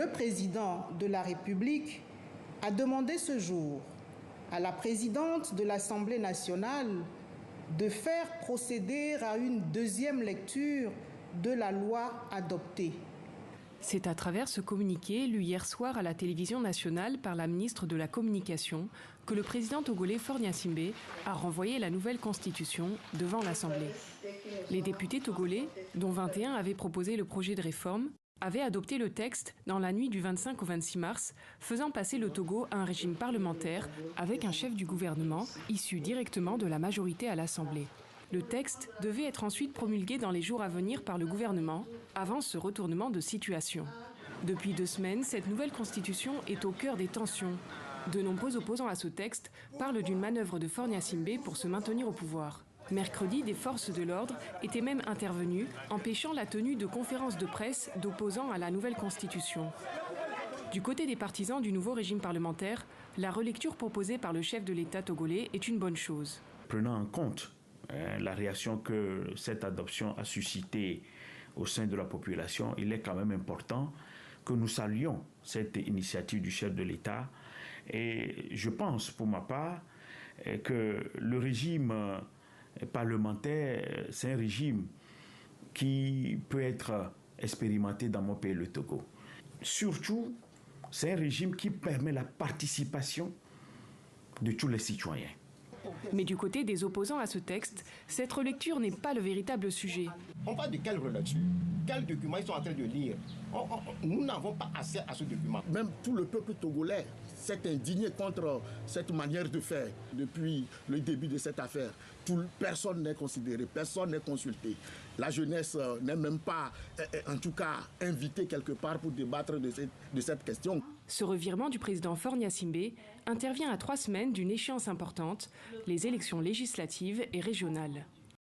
Le président de la République a demandé ce jour à la présidente de l'Assemblée nationale de faire procéder à une deuxième lecture de la loi adoptée. C'est à travers ce communiqué, lu hier soir à la télévision nationale par la ministre de la Communication, que le président togolais Faure Gnassingbé a renvoyé la nouvelle constitution devant l'Assemblée. Les députés togolais, dont 21 avaient proposé le projet de réforme, avaient adopté le texte dans la nuit du 25 au 26 mars, faisant passer le Togo à un régime parlementaire avec un chef du gouvernement issu directement de la majorité à l'Assemblée. Le texte devait être ensuite promulgué dans les jours à venir par le gouvernement, avant ce retournement de situation. Depuis 2 semaines, cette nouvelle constitution est au cœur des tensions. De nombreux opposants à ce texte parlent d'une manœuvre de Faure Gnassingbé pour se maintenir au pouvoir. Mercredi, des forces de l'ordre étaient même intervenues, empêchant la tenue de conférences de presse d'opposants à la nouvelle constitution. Du côté des partisans du nouveau régime parlementaire, la relecture proposée par le chef de l'État togolais est une bonne chose. Prenant en compte la réaction que cette adoption a suscitée au sein de la population, il est quand même important que nous saluions cette initiative du chef de l'État. Et je pense, pour ma part, que le régime parlementaire, c'est un régime qui peut être expérimenté dans mon pays, le Togo. Surtout, c'est un régime qui permet la participation de tous les citoyens. Mais du côté des opposants à ce texte, cette relecture n'est pas le véritable sujet. On parle de quelle relecture? Quels documents ils sont en train de lire? Nous n'avons pas accès à ce document. Même tout le peuple togolais s'est indigné contre cette manière de faire depuis le début de cette affaire. Personne n'est considéré, personne n'est consulté. La jeunesse n'est même pas, en tout cas, invitée quelque part pour débattre de cette question. Ce revirement du président Faure Gnassingbé intervient à 3 semaines d'une échéance importante, les élections législatives et régionales.